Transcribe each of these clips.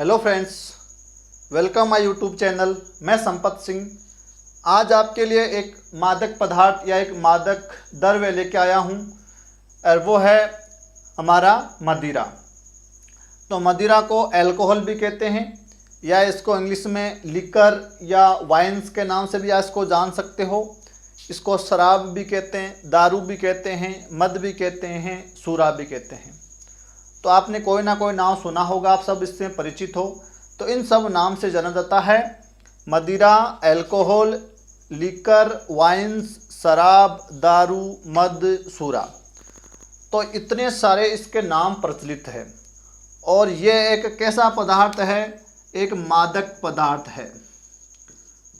Hello friends, welcome my YouTube channel. मैं संपत सिंह आज आपके लिए एक मादक पदार्थ या एक मादक द्रव्य लेके आया हूँ और वो है हमारा मदिरा। तो मदिरा को अल्कोहल भी कहते हैं या इसको इंग्लिश में लिकर या वाइन्स के नाम से भी इसको जान सकते हो। इसको शराब भी कहते हैं, दारू भी कहते हैं, मद भी कहते हैं, सूरा भी कहते हैं। तो आपने कोई ना कोई नाम सुना होगा, आप सब इससे परिचित हो। तो इन सब नाम से जाना जाता है मदिरा, अल्कोहल, लिकर, वाइन्स, शराब, दारू, मद, सूरा। तो इतने सारे इसके नाम प्रचलित है और ये एक कैसा पदार्थ है? एक मादक पदार्थ है,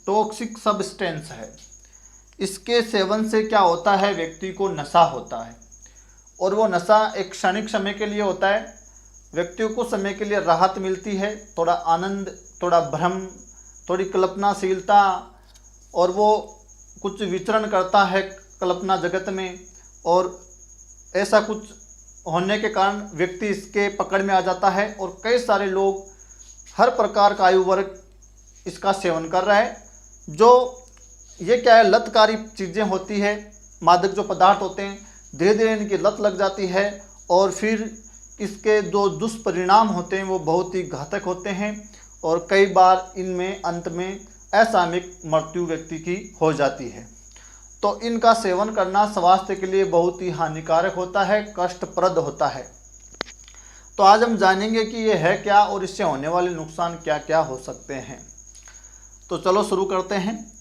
टॉक्सिक सब्सटेंस है। इसके सेवन से क्या होता है? व्यक्ति को नशा होता है और वो नशा एक क्षणिक समय के लिए होता है। व्यक्तियों को समय के लिए राहत मिलती है, थोड़ा आनंद, थोड़ा भ्रम, थोड़ी कल्पनाशीलता, और वो कुछ विचरण करता है कल्पना जगत में। और ऐसा कुछ होने के कारण व्यक्ति इसके पकड़ में आ जाता है और कई सारे लोग, हर प्रकार का आयु वर्ग इसका सेवन कर रहा है। जो ये क्या है, लतकारी चीज़ें होती है, मादक जो पदार्थ होते हैं, धीरे धीरे इनकी लत लग जाती है और फिर इसके जो दुष्परिणाम होते हैं वो बहुत ही घातक होते हैं और कई बार इनमें अंत में असामयिक मृत्यु व्यक्ति की हो जाती है। तो इनका सेवन करना स्वास्थ्य के लिए बहुत ही हानिकारक होता है, कष्टप्रद होता है। तो आज हम जानेंगे कि ये है क्या और इससे होने वाले नुकसान क्या क्या हो सकते हैं। तो चलो शुरू करते हैं।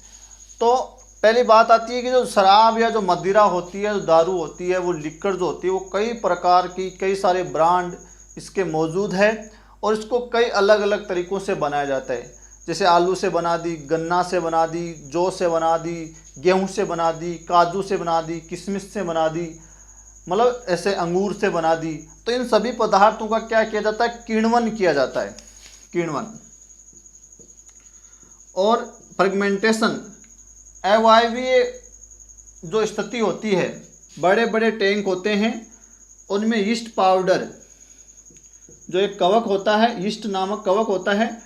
तो पहली बात आती है कि जो शराब या जो मदिरा होती है, जो दारू होती है, वो लिक्कर जो होती है, वो कई प्रकार की, कई सारे ब्रांड इसके मौजूद है और इसको कई अलग अलग तरीक़ों से बनाया जाता है। जैसे आलू से बना दी, गन्ना से बना दी, जौ से बना दी, गेहूं से बना दी, काजू से बना दी, किशमिश से बना दी, मतलब ऐसे अंगूर से बना दी। तो इन सभी पदार्थों का क्या किया जाता है? किण्वन किया जाता है, किण्वन और फ्रेगमेंटेशन। अवायवीय जो स्थिति होती है, बड़े बड़े टैंक होते हैं, उनमें यीस्ट पाउडर, जो एक कवक होता है, यीस्ट नामक कवक होता है,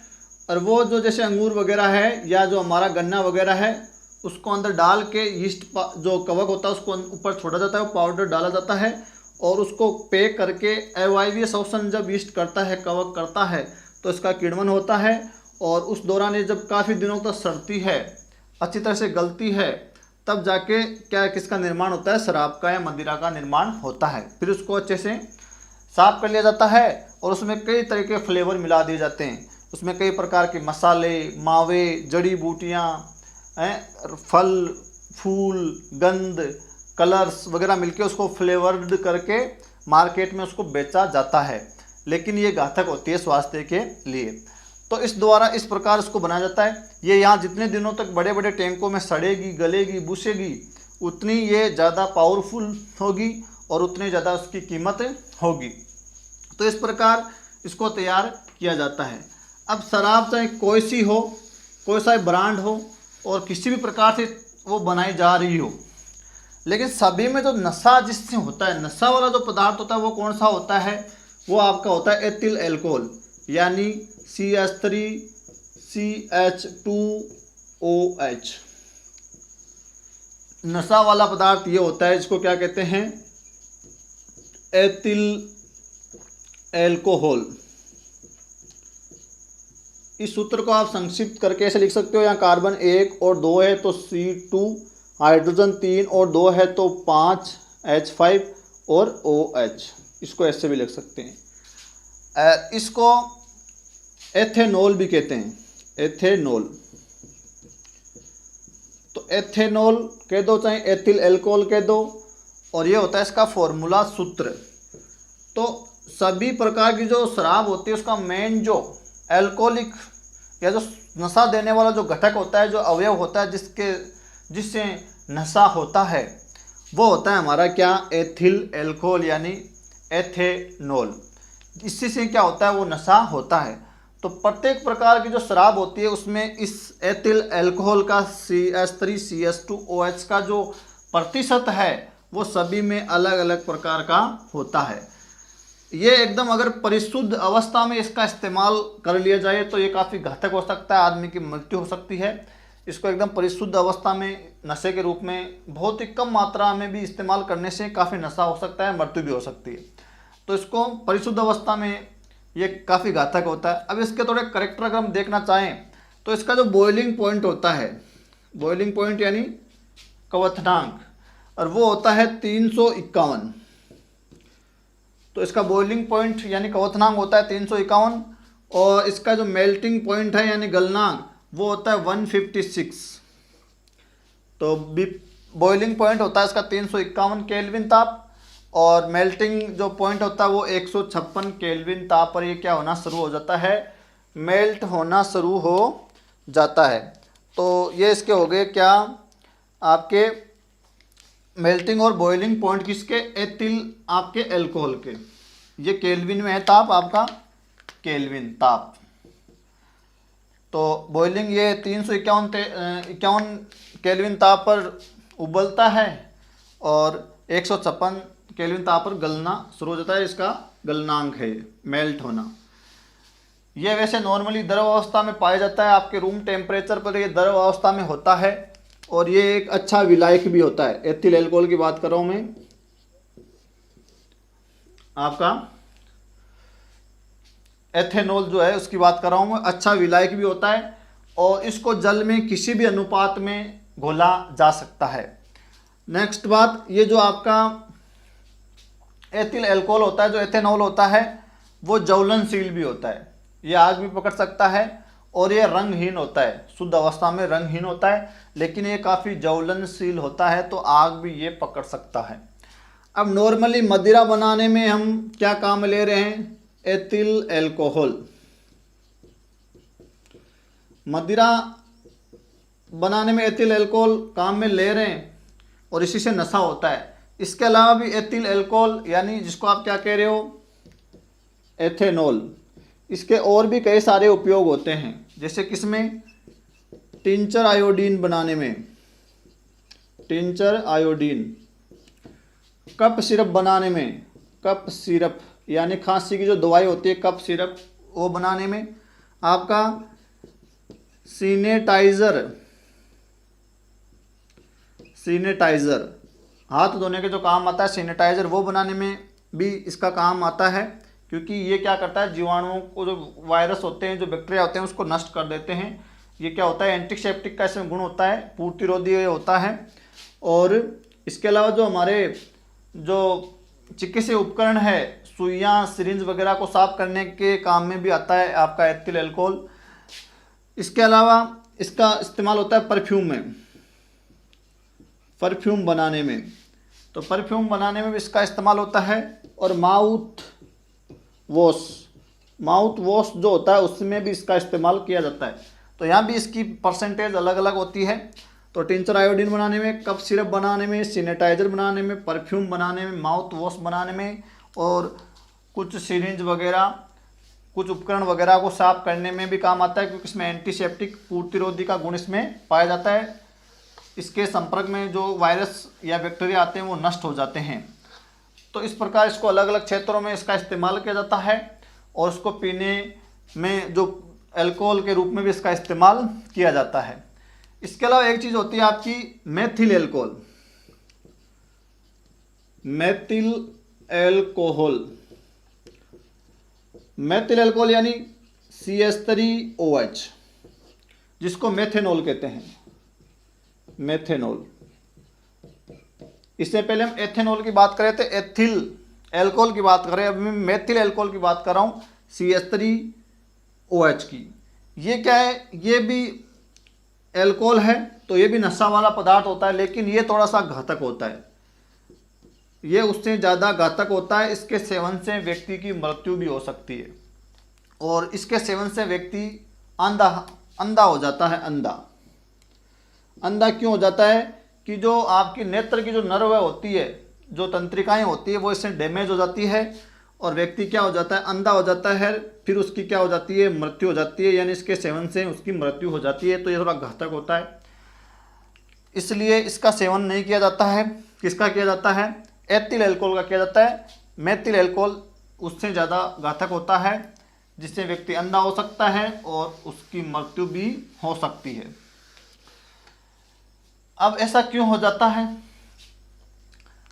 और वो जो जैसे अंगूर वगैरह है या जो हमारा गन्ना वगैरह है, उसको अंदर डाल के यीस्ट जो कवक होता है उसको ऊपर छोड़ा जाता है, वो पाउडर डाला जाता है और उसको पैक करके अवायवीय शोषण जब यीस्ट करता है, कवक करता है, तो इसका किण्वन होता है। और उस दौरान ये जब काफ़ी दिनों तक सड़ती है, अच्छी तरह से गलती है, तब जाके क्या किसका निर्माण होता है? शराब का या मदिरा का निर्माण होता है। फिर उसको अच्छे से साफ कर लिया जाता है और उसमें कई तरह के फ्लेवर मिला दिए जाते हैं। उसमें कई प्रकार के मसाले, मावे, जड़ी बूटियाँ, फल, फूल, गंध, कलर्स वगैरह मिलके उसको फ्लेवर्ड करके मार्केट में उसको बेचा जाता है। लेकिन ये घातक होती है स्वास्थ्य के लिए। तो इस द्वारा इस प्रकार इसको बनाया जाता है। ये यहाँ जितने दिनों तक बड़े बड़े टैंकों में सड़ेगी, गलेगी, बुसेगी, उतनी ये ज़्यादा पावरफुल होगी और उतनी ज़्यादा उसकी कीमत होगी। तो इस प्रकार इसको तैयार किया जाता है। अब शराब चाहे कोई सी हो, कोई सा ब्रांड हो और किसी भी प्रकार से वो बनाई जा रही हो, लेकिन सभी में जो नशा जिससे होता है, नशा वाला जो पदार्थ होता है, वो कौन सा होता है? वो आपका होता है एथिल अल्कोहल, यानी CH3CH2OH। नशा वाला पदार्थ ये होता है, इसको क्या कहते हैं? Ethyl alcohol. इस सूत्र को आप संक्षिप्त करके ऐसे लिख सकते हो, यहाँ कार्बन 1 और 2 है तो C2, हाइड्रोजन 3 और 2 है तो 5 H5 और OH। इसको ऐसे भी लिख सकते हैं। इसको एथेनॉल भी कहते हैं, एथेनॉल। तो एथेनॉल कह दो चाहे एथिल अल्कोहल कह दो, और ये होता है इसका फॉर्मूला सूत्र। तो सभी प्रकार की जो शराब होती है उसका मेन जो अल्कोहलिक या जो नशा देने वाला जो घटक होता है, जो अवयव होता है जिससे नशा होता है, वो होता है हमारा क्या? एथिल अल्कोहल यानी एथेनॉल। इसी से क्या होता है? वो नशा होता है। तो प्रत्येक प्रकार की जो शराब होती है उसमें इस एथिल अल्कोहल का CH3CH2OH का जो प्रतिशत है वो सभी में अलग अलग प्रकार का होता है। ये एकदम अगर परिशुद्ध अवस्था में इसका इस्तेमाल कर लिया जाए तो ये काफ़ी घातक हो सकता है, आदमी की मृत्यु हो सकती है। इसको एकदम परिशुद्ध अवस्था में नशे के रूप में बहुत ही कम मात्रा में भी इस्तेमाल करने से काफ़ी नशा हो सकता है, मृत्यु भी हो सकती है। तो इसको परिशुद्ध अवस्था में ये काफ़ी घातक होता है। अब इसके थोड़े करेक्टर अगर हम देखना चाहें तो इसका जो बॉइलिंग पॉइंट होता है, बॉइलिंग पॉइंट यानी क्वथनांक, और वो होता है 351। तो इसका बॉइलिंग पॉइंट यानी क्वथनांक होता है 351, और इसका जो मेल्टिंग पॉइंट है यानी गलनांक वो होता है 156। तो बॉइलिंग पॉइंट होता है इसका 351 केल्विन ताप, और मेल्टिंग जो पॉइंट होता है वो 156 केल्विन ताप पर ये क्या होना शुरू हो जाता है, मेल्ट होना शुरू हो जाता है। तो ये इसके हो गए क्या आपके मेल्टिंग और बॉइलिंग पॉइंट किसके, एथिल आपके एल्कोहल के। ये केल्विन में है ताप आपका, केल्विन ताप। तो बॉइलिंग ये 351 केल्विन ताप पर उबलता है और 156 केल्विन ताप पर गलना शुरू हो जाता है। इसका गलनांक है मेल्ट होना। ये वैसे नॉर्मली द्रव अवस्था में पाया जाता है, आपके रूम टेम्परेचर पर ये द्रव अवस्था में होता है, और ये एक अच्छा विलायक भी होता है। एथिल एल्कोहल की बात कर रहा हूँ मैं, आपका एथेनॉल जो है उसकी बात कर रहा हूँ मैं, अच्छा विलायक भी होता है, और इसको जल में किसी भी अनुपात में घोला जा सकता है। नेक्स्ट बात, ये जो आपका एथिल एल्कोहल होता है, जो एथेनॉल होता है, वो ज्वलनशील भी होता है। ये आग भी पकड़ सकता है, और ये रंगहीन होता है, शुद्ध अवस्था में रंगहीन होता है, लेकिन ये काफ़ी ज्वलनशील होता है, तो आग भी ये पकड़ सकता है। अब नॉर्मली मदिरा बनाने में हम क्या काम ले रहे हैं, एथिल एल्कोहल। मदिरा बनाने में एथिल एल्कोहल काम में ले रहे हैं, और इसी से नशा होता है। इसके अलावा भी एथिल एल्कोहल यानी जिसको आप क्या कह रहे हो, एथेनॉल, इसके और भी कई सारे उपयोग होते हैं। जैसे किसमें, टिंचर आयोडीन बनाने में, टिंचर आयोडीन, कफ सिरप बनाने में, कफ सिरप यानी खांसी की जो दवाई होती है कफ सिरप, वो बनाने में, आपका सैनिटाइजर, सैनिटाइजर हाथ धोने के जो काम आता है सैनिटाइजर, वो बनाने में भी इसका काम आता है, क्योंकि ये क्या करता है, जीवाणुओं को, जो वायरस होते हैं, जो बैक्टीरिया होते हैं, उसको नष्ट कर देते हैं। ये क्या होता है, एंटीसेप्टिक का इसमें गुण होता है, प्रतिरोधी होता है। और इसके अलावा जो हमारे जो चिकित्सीय उपकरण है, सुइयाँ, सिरिंज वगैरह को साफ करने के काम में भी आता है आपका एथिल एल्कोहल। इसके अलावा इसका इस्तेमाल होता है परफ्यूम में, परफ्यूम बनाने में, तो परफ्यूम बनाने में भी इसका इस्तेमाल होता है। और माउथ वॉश, माउथ वॉश जो होता है उसमें भी इसका इस्तेमाल किया जाता है। तो यहाँ भी इसकी परसेंटेज अलग अलग होती है। तो टिंचर आयोडीन बनाने में, कफ सिरप बनाने में, सैनिटाइजर बनाने में, परफ्यूम बनाने में, माउथ वॉश बनाने में, और कुछ सिरिंज वगैरह, कुछ उपकरण वगैरह को साफ करने में भी काम आता है, क्योंकि इसमें एंटीसेप्टिक प्रतिरोधी का गुण इसमें पाया जाता है। इसके संपर्क में जो वायरस या बैक्टीरिया आते हैं वो नष्ट हो जाते हैं। तो इस प्रकार इसको अलग अलग क्षेत्रों में इसका इस्तेमाल किया जाता है, और इसको पीने में जो अल्कोहल के रूप में भी इसका इस्तेमाल किया जाता है। इसके अलावा एक चीज़ होती है आपकी methyl alcohol, methyl alcohol, methyl alcohol यानी CH3OH, जिसको मेथेनॉल कहते हैं, मेथेनॉल। इससे पहले हम एथेनॉल की बात कर रहे थे, एथिल एल्कोहल की बात कर रहे हैं, अभी मैं मेथिल एल्कोहल की बात कर रहा हूँ, CH3OH की। ये क्या है, ये भी एल्कोहल है, तो ये भी नशा वाला पदार्थ होता है, लेकिन ये थोड़ा सा घातक होता है, ये उससे ज़्यादा घातक होता है। इसके सेवन से व्यक्ति की मृत्यु भी हो सकती है, और इसके सेवन से व्यक्ति अंधा हो जाता है। अंधा क्यों हो जाता है कि जो आपकी नेत्र की जो नर्व होती है, जो तंत्रिकाएं होती है, वो इससे डैमेज हो जाती है, और व्यक्ति क्या हो जाता है, अंधा हो जाता है। फिर उसकी क्या हो जाती है, मृत्यु हो जाती है, यानी इसके सेवन से उसकी मृत्यु हो जाती है। तो ये थोड़ा घातक होता है, इसलिए इसका सेवन नहीं किया जाता है। किसका किया जाता है, एथिल एल्कोहल का किया जाता है। मेथिल एल्कोहल उससे ज़्यादा घातक होता है, जिससे व्यक्ति अंधा हो सकता है और उसकी मृत्यु भी हो सकती है। अब ऐसा क्यों हो जाता है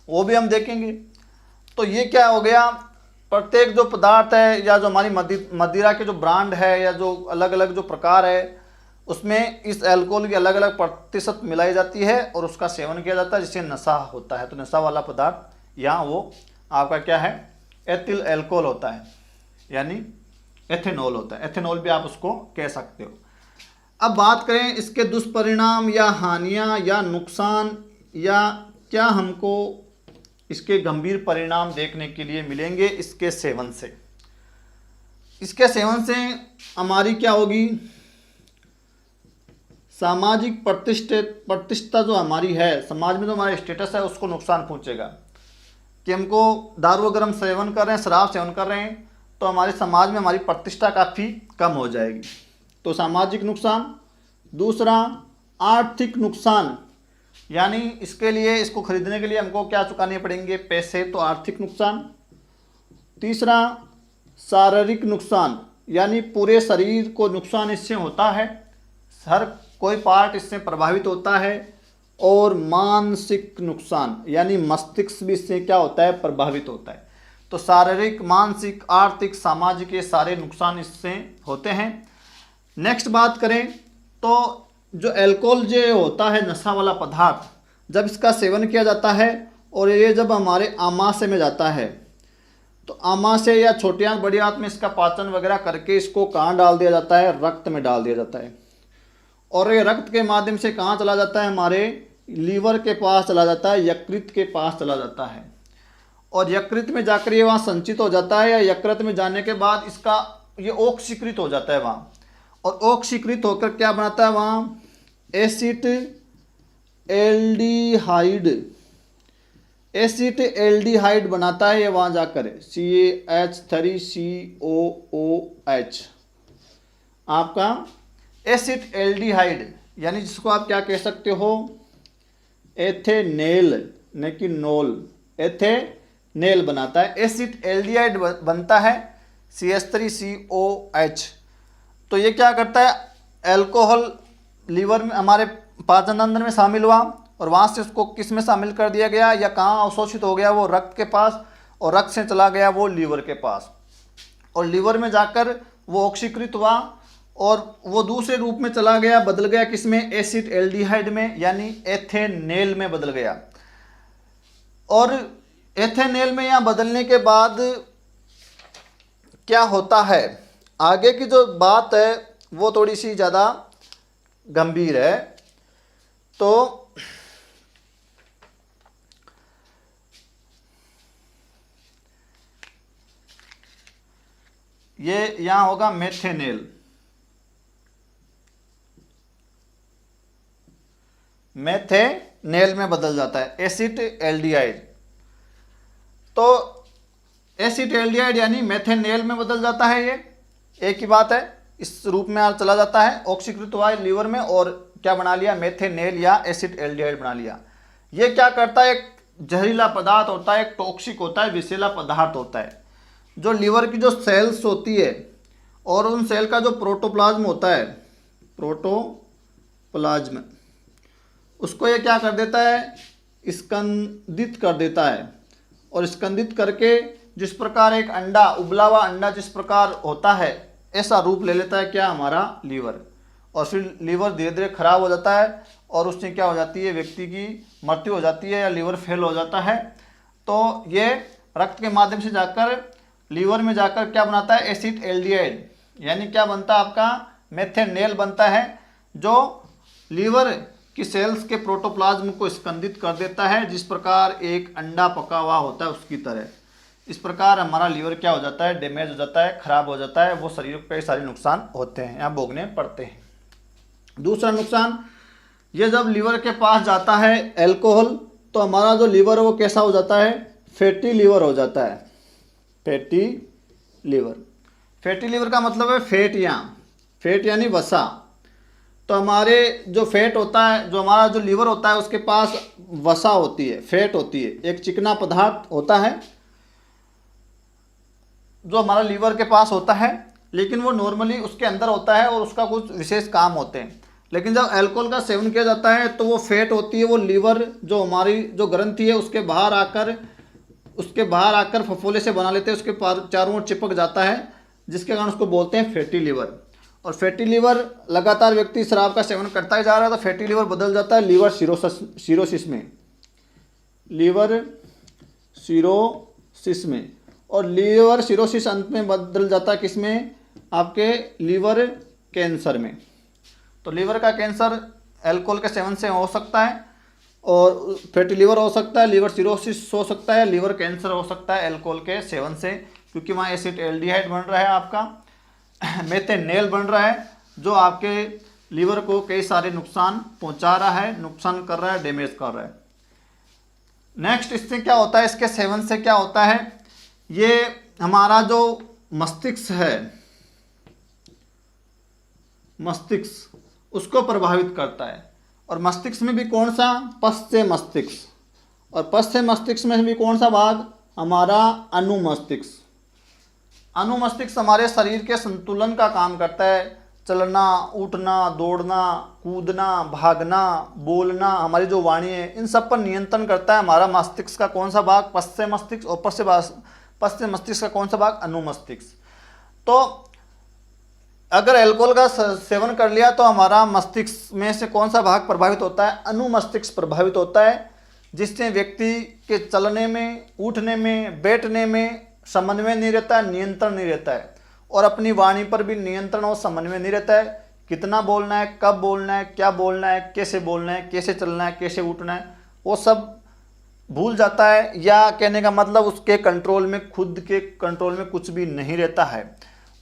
वो भी हम देखेंगे। तो ये क्या हो गया, प्रत्येक जो पदार्थ है या जो हमारी मदिरा के जो ब्रांड है या जो अलग अलग जो प्रकार है, उसमें इस अल्कोहल की अलग अलग प्रतिशत मिलाई जाती है और उसका सेवन किया जाता है, जिससे नशा होता है। तो नशा वाला पदार्थ यहाँ वो आपका क्या है, एथिल अल्कोहल होता है, यानी एथेनॉल होता है। एथेनॉल भी आप उसको कह सकते हो। अब बात करें इसके दुष्परिणाम या हानियाँ या नुकसान, या क्या हमको इसके गंभीर परिणाम देखने के लिए मिलेंगे इसके सेवन से। इसके सेवन से हमारी क्या होगी, सामाजिक प्रतिष्ठा जो हमारी है, समाज में जो हमारा स्टेटस है उसको नुकसान पहुंचेगा। कि हमको दारू वगैरह सेवन कर रहे हैं, शराब सेवन कर रहे हैं, तो हमारे समाज में हमारी प्रतिष्ठा काफ़ी कम हो जाएगी। तो सामाजिक नुकसान। दूसरा, आर्थिक नुकसान, यानी इसके लिए, इसको खरीदने के लिए हमको क्या चुकाने पड़ेंगे, पैसे, तो आर्थिक नुकसान। तीसरा, शारीरिक नुकसान, यानी पूरे शरीर को नुकसान इससे होता है, हर कोई पार्ट इससे प्रभावित होता है। और मानसिक नुकसान, यानी मस्तिष्क भी इससे क्या होता है, प्रभावित होता है। तो शारीरिक, मानसिक, आर्थिक, सामाजिक, ये सारे नुकसान इससे होते हैं। नेक्स्ट बात करें तो जो अल्कोहल जो होता है, नशा वाला पदार्थ, जब इसका सेवन किया जाता है और ये जब हमारे आमाशय में जाता है, तो आमाशय या छोटी आंत बड़ी आंत में इसका पाचन वगैरह करके इसको कहाँ डाल दिया जाता है, रक्त में डाल दिया जाता है। और ये रक्त के माध्यम से कहाँ चला जाता है, हमारे लीवर के पास चला जाता है, यकृत के पास चला जाता है। और यकृत में जाकर ये वहाँ संचित हो जाता है, या यकृत में जाने के बाद इसका ये ऑक्सीकृत हो जाता है वहाँ। और ऑक्सीकृत होकर क्या बनाता है वहाँ, एसिड एल्डिहाइड, एसिड एल्डिहाइड बनाता है ये वहाँ जाकर, CH3COOH, आपका एसिड एल्डिहाइड, यानी जिसको आप क्या कह सकते हो, एथेनेल, न कि नोल, एथेनेल बनाता है। एसिड एल्डिहाइड बनता है CH3COH। तो ये क्या करता है, अल्कोहल लीवर में, हमारे पाचन तंत्र में शामिल हुआ और वहाँ से उसको किस में शामिल कर दिया गया, या कहाँ अवशोषित हो गया, वो रक्त के पास, और रक्त से चला गया वो लीवर के पास, और लीवर में जाकर वो ऑक्सीकृत हुआ और वो दूसरे रूप में चला गया, बदल गया किसमें, एसिड एल्डिहाइड में, यानी एथेनेल में बदल गया। और एथेनेल में यहाँ बदलने के बाद क्या होता है, आगे की जो बात है वो थोड़ी सी ज़्यादा गंभीर है। तो ये यहाँ होगा मेथेनेल, मेथेनेल में बदल जाता है, एसिड एल्डिहाइड। तो एसिड एल्डिहाइड यानी मेथेनेल में बदल जाता है, ये एक ही बात है, इस रूप में चला जाता है, ऑक्सीकृत हुआ है लीवर में और क्या बना लिया, मेथेनेल या एसिड एल्डिहाइड बना लिया। ये क्या करता है, एक जहरीला पदार्थ होता है, एक टॉक्सिक होता है, विषैला पदार्थ होता है, जो लीवर की जो सेल्स होती है और उन सेल का जो प्रोटोप्लाज्म होता है, प्रोटोप्लाज्म, उसको ये क्या कर देता है, स्कंदित कर देता है। और स्कंदित करके जिस प्रकार एक अंडा, उबला हुआ अंडा जिस प्रकार होता है, ऐसा रूप ले लेता है क्या, हमारा लीवर। और फिर लीवर धीरे धीरे खराब हो जाता है और उससे क्या हो जाती है, व्यक्ति की मृत्यु हो जाती है या लीवर फेल हो जाता है। तो ये रक्त के माध्यम से जाकर लीवर में जाकर क्या बनाता है, एसिड एल्डिहाइड, यानी क्या बनता है आपका, मेथेनेल बनता है, जो लीवर की सेल्स के प्रोटोप्लाज्म को स्कंदित कर देता है, जिस प्रकार एक अंडा पका हुआ होता है उसकी तरह। इस प्रकार हमारा लीवर क्या हो जाता है, डैमेज हो जाता है, खराब हो जाता है, वो शरीर पे सारे नुकसान होते हैं, यहाँ भोगने पड़ते हैं। दूसरा नुकसान, ये जब लीवर के पास जाता है अल्कोहल, तो हमारा जो लीवर है वो कैसा हो जाता है, फैटी लीवर हो जाता है, फैटी लीवर। फैटी लीवर का मतलब है फैट, यहाँ फैट यानी वसा। तो हमारे जो फैट होता है, जो हमारा जो लीवर होता है उसके पास वसा होती है, फैट होती है, एक चिकना पदार्थ होता है। जो हमारा लीवर के पास होता है, लेकिन वो नॉर्मली उसके अंदर होता है और उसका कुछ विशेष काम होते हैं। लेकिन जब अल्कोहल का सेवन किया जाता है तो वो फैट होती है, वो लीवर जो हमारी जो ग्रंथि है उसके बाहर आकर फफोले से बना लेते हैं, उसके चारों ओर चिपक जाता है, जिसके कारण उसको बोलते हैं फैटी लीवर। और फैटी लीवर लगातार व्यक्ति शराब का सेवन करता ही जा रहा है तो फैटी लीवर बदल जाता है लीवर सिरोसिस में, लीवर सिरोसिस में। और लीवर सिरोसिस अंत में बदल जाता है किसमें, आपके लीवर कैंसर में। तो लीवर का कैंसर अल्कोहल के सेवन से हो सकता है, और फैटी लीवर हो सकता है, लीवर सिरोसिस हो सकता है, लीवर कैंसर हो सकता है अल्कोहल के सेवन से, क्योंकि वहाँ एसिड एल्डिहाइड बन रहा है, आपका मेथेनेल बन रहा है, जो आपके लीवर को कई सारे नुकसान पहुंचा रहा है, नुकसान कर रहा है, डैमेज कर रहा है। नेक्स्ट इससे क्या होता है, इसके सेवन से क्या होता है, ये हमारा जो मस्तिष्क है, मस्तिष्क उसको प्रभावित करता है। और मस्तिष्क में भी कौन सा, पश्च मस्तिष्क, और पश्च मस्तिष्क में भी कौन सा भाग, हमारा अनुमस्तिष्क। अनुमस्तिष्क हमारे शरीर के संतुलन का काम करता है, चलना, उठना, दौड़ना, कूदना, भागना, बोलना, हमारी जो वाणी है, इन सब पर नियंत्रण करता है हमारा मस्तिष्क का कौन सा भाग, पश्च मस्तिष्क, और पश्च मस्तिष्क का कौन सा भाग, अनुमस्तिष्क। तो अगर अल्कोहल का सेवन कर लिया तो हमारा मस्तिष्क में से कौन सा भाग प्रभावित होता है, अनुमस्तिष्क प्रभावित होता है, जिससे व्यक्ति के चलने में, उठने में, बैठने में समन्वय नहीं रहता है, नियंत्रण नहीं रहता है, और अपनी वाणी पर भी नियंत्रण और समन्वय नहीं रहता है। कितना बोलना है, कब बोलना है, क्या बोलना है, कैसे बोलना है, कैसे चलना है, कैसे उठना है, वो सब भूल जाता है, या कहने का मतलब उसके कंट्रोल में, खुद के कंट्रोल में कुछ भी नहीं रहता है।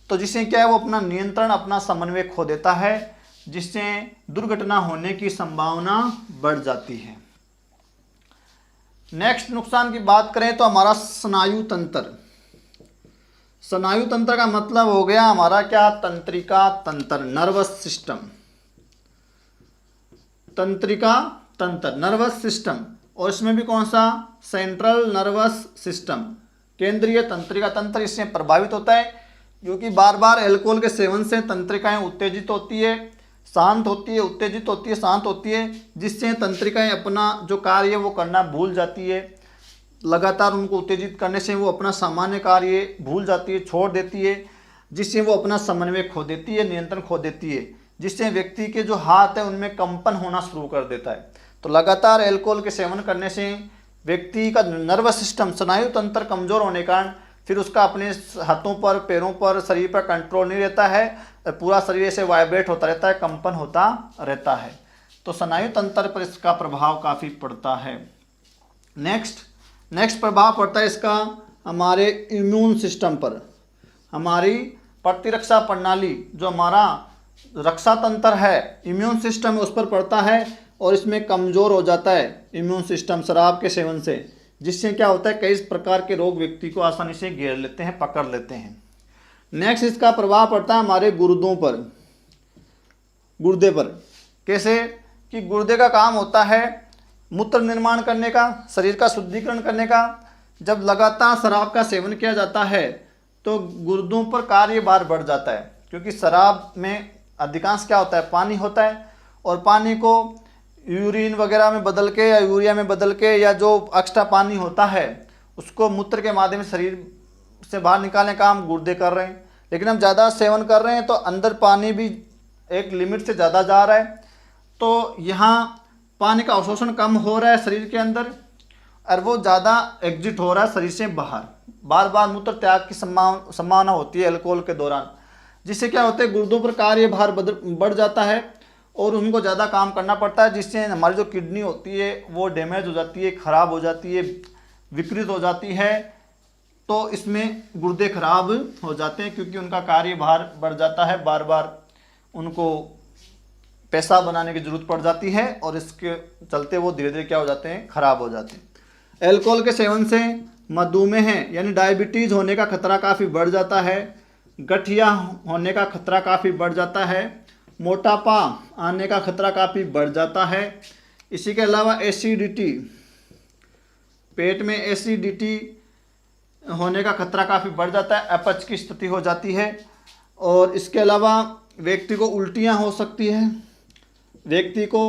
तो जिससे क्या है, वो अपना नियंत्रण, अपना समन्वय खो देता है, जिससे दुर्घटना होने की संभावना बढ़ जाती है। नेक्स्ट नुकसान की बात करें तो हमारा स्नायु तंत्र। स्नायु तंत्र का मतलब हो गया हमारा क्या, तंत्रिका तंत्र, नर्वस सिस्टम। तंत्रिका तंत्र, नर्वस सिस्टम, और इसमें भी कौन सा, सेंट्रल नर्वस सिस्टम, केंद्रीय तंत्रिका तंत्र इससे प्रभावित होता है, क्योंकि बार बार अल्कोहल के सेवन से तंत्रिकाएं उत्तेजित होती है, शांत होती है, उत्तेजित होती है, शांत होती है, जिससे तंत्रिकाएं अपना जो कार्य वो करना भूल जाती है। लगातार उनको उत्तेजित करने से वो अपना सामान्य कार्य भूल जाती है, छोड़ देती है, जिससे वो अपना समन्वय खो देती है, नियंत्रण खो देती है, जिससे व्यक्ति के जो हाथ है उनमें कंपन होना शुरू कर देता है। तो लगातार अल्कोहल के सेवन करने से व्यक्ति का नर्वस सिस्टम, स्नायु तंत्र कमज़ोर होने के कारण फिर उसका अपने हाथों पर, पैरों पर, शरीर पर कंट्रोल नहीं रहता है, पूरा शरीर ऐसे वाइब्रेट होता रहता है, कंपन होता रहता है। तो स्नायु तंत्र पर इसका प्रभाव काफ़ी पड़ता है। नेक्स्ट प्रभाव पड़ता है इसका हमारे इम्यून सिस्टम पर, हमारी प्रतिरक्षा प्रणाली, जो हमारा रक्षा तंत्र है, इम्यून सिस्टम उस पर पड़ता है, और इसमें कमज़ोर हो जाता है इम्यून सिस्टम शराब के सेवन से, जिससे क्या होता है, कई प्रकार के रोग व्यक्ति को आसानी से घेर लेते हैं, पकड़ लेते हैं। नेक्स्ट इसका प्रभाव पड़ता है हमारे गुर्दों पर, गुर्दे पर। कैसे कि गुर्दे का काम होता है मूत्र निर्माण करने का, शरीर का शुद्धिकरण करने का। जब लगातार शराब का सेवन किया जाता है तो गुर्दों पर कार्यभार बढ़ जाता है, क्योंकि शराब में अधिकांश क्या होता है, पानी होता है, और पानी को यूरिन वगैरह में बदल के या यूरिया में बदल के, या जो एक्स्ट्रा पानी होता है उसको मूत्र के माध्यम से शरीर से बाहर निकालने का काम गुर्दे कर रहे हैं। लेकिन हम ज़्यादा सेवन कर रहे हैं तो अंदर पानी भी एक लिमिट से ज़्यादा जा रहा है, तो यहाँ पानी का अवशोषण कम हो रहा है शरीर के अंदर, और वो ज़्यादा एग्जिट हो रहा है शरीर से बाहर। बार बार मूत्र त्याग की संभावना होती है अल्कोहल के दौरान, जिससे क्या होता है, गुर्दों पर कार्यभार बढ़ जाता है और उनको ज़्यादा काम करना पड़ता है, जिससे हमारी जो किडनी होती है वो डैमेज हो जाती है, ख़राब हो जाती है, विकृत हो जाती है। तो इसमें गुर्दे खराब हो जाते हैं, क्योंकि उनका कार्यभार बढ़ जाता है, बार बार उनको पैसा बनाने की ज़रूरत पड़ जाती है, और इसके चलते वो धीरे धीरे क्या हो जाते हैं, ख़राब हो जाते हैं। अल्कोहल के सेवन से मधुमेह यानी डायबिटीज़ होने का खतरा काफ़ी बढ़ जाता है, गठिया होने का खतरा काफ़ी बढ़ जाता है, मोटापा आने का खतरा काफ़ी बढ़ जाता है। इसी के अलावा एसिडिटी, पेट में एसिडिटी होने का खतरा काफ़ी बढ़ जाता है, अपच की स्थिति हो जाती है। और इसके अलावा व्यक्ति को उल्टियाँ हो सकती है, व्यक्ति को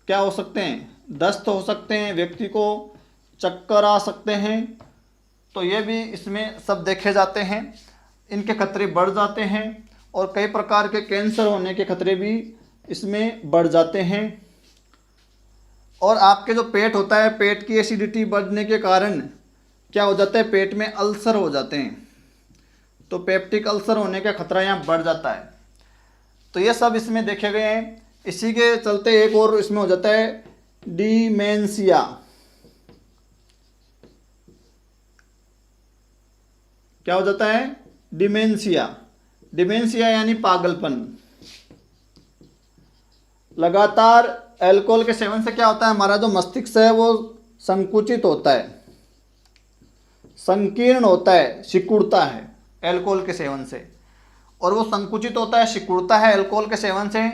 क्या हो सकते हैं, दस्त हो सकते हैं, व्यक्ति को चक्कर आ सकते हैं। तो ये भी इसमें सब देखे जाते हैं, इनके खतरे बढ़ जाते हैं। और कई प्रकार के कैंसर होने के खतरे भी इसमें बढ़ जाते हैं। और आपके जो पेट होता है, पेट की एसिडिटी बढ़ने के कारण क्या हो जाता है, पेट में अल्सर हो जाते हैं। तो पेप्टिक अल्सर होने का खतरा यहाँ बढ़ जाता है। तो ये सब इसमें देखे गए हैं। इसी के चलते एक और इसमें हो जाता है डिमेंशिया। क्या हो जाता है, डिमेंशिया। डिमेंशिया यानी पागलपन। लगातार अल्कोहल के सेवन से क्या होता है, हमारा जो मस्तिष्क है वो संकुचित होता है, संकीर्ण होता है, सिकुड़ता है अल्कोहल के सेवन से। और वो संकुचित होता है, सिकुड़ता है अल्कोहल के सेवन से,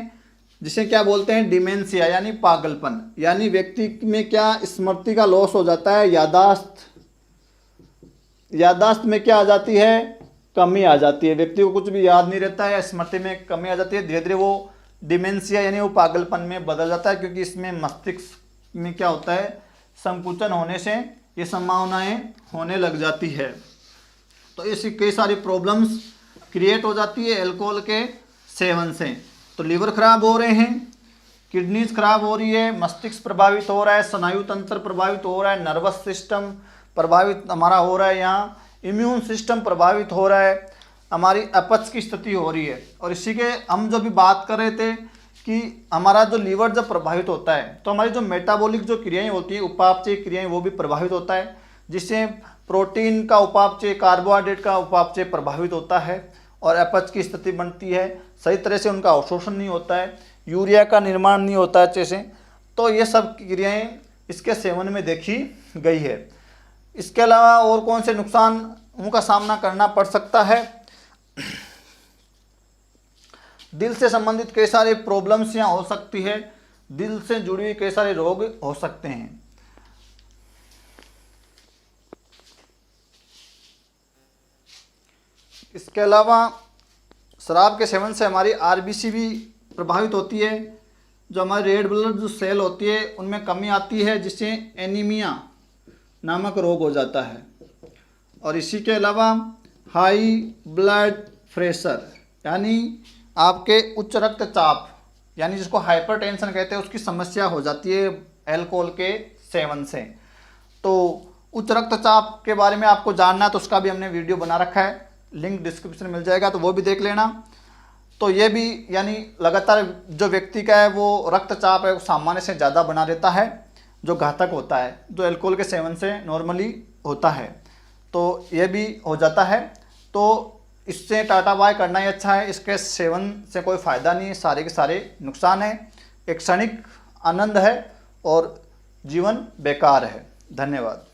जिसे क्या बोलते हैं, डिमेंशिया यानी पागलपन। यानी व्यक्ति में क्या स्मृति का लॉस हो जाता है, यादाश्त में क्या आ जाती है, कमी आ जाती है। व्यक्ति को कुछ भी याद नहीं रहता है, स्मृति में कमी आ जाती है। धीरे धीरे वो डिमेंशिया यानी वो पागलपन में बदल जाता है, क्योंकि इसमें मस्तिष्क में क्या होता है, संकुचन होने से ये संभावनाएं होने लग जाती है। तो ऐसी कई सारी प्रॉब्लम्स क्रिएट हो जाती है अल्कोहल के सेवन से। तो लीवर खराब हो रहे हैं, किडनीज खराब हो रही है, मस्तिष्क प्रभावित हो रहा है, स्नायु तंत्र प्रभावित हो रहा है, नर्वस सिस्टम प्रभावित हमारा हो रहा है, यहाँ इम्यून सिस्टम प्रभावित हो रहा है, हमारी अपच की स्थिति हो रही है। और इसी के हम जो भी बात कर रहे थे कि हमारा जो लीवर जब प्रभावित होता है तो हमारी जो मेटाबॉलिक जो क्रियाएं होती हैं, उपापचय क्रियाएं, वो भी प्रभावित होता है, जिससे प्रोटीन का उपापचय, कार्बोहाइड्रेट का उपापचय प्रभावित होता है और अपच की स्थिति बनती है। सही तरह से उनका अवशोषण नहीं होता है, यूरिया का निर्माण नहीं होता है अच्छे से। तो ये सब क्रियाएं इसके सेवन में देखी गई है। इसके अलावा और कौन से नुकसान उनका सामना करना पड़ सकता है, दिल से संबंधित कई सारे प्रॉब्लम्स यहाँ हो सकती है, दिल से जुड़ी हुई कई सारे रोग हो सकते हैं। इसके अलावा शराब के सेवन से हमारी आरबीसी भी प्रभावित होती है, जो हमारी रेड ब्लड जो सेल होती है उनमें कमी आती है, जिससे एनीमिया नामक रोग हो जाता है। और इसी के अलावा हाई ब्लड प्रेशर यानी आपके उच्च रक्तचाप, यानी जिसको हाइपरटेंशन कहते हैं, उसकी समस्या हो जाती है अल्कोहल के सेवन से। तो उच्च रक्तचाप के बारे में आपको जानना है तो उसका भी हमने वीडियो बना रखा है, लिंक डिस्क्रिप्शन में मिल जाएगा, तो वो भी देख लेना। तो ये भी यानी लगातार जो व्यक्ति का है वो रक्तचाप है वो सामान्य से ज़्यादा बना रहता है, जो घातक होता है, जो अल्कोहल के सेवन से नॉर्मली होता है। तो ये भी हो जाता है। तो इससे टाटा बाय करना ही अच्छा है, इसके सेवन से कोई फ़ायदा नहीं है, सारे के सारे नुकसान है, एक क्षणिक आनंद है और जीवन बेकार है। धन्यवाद।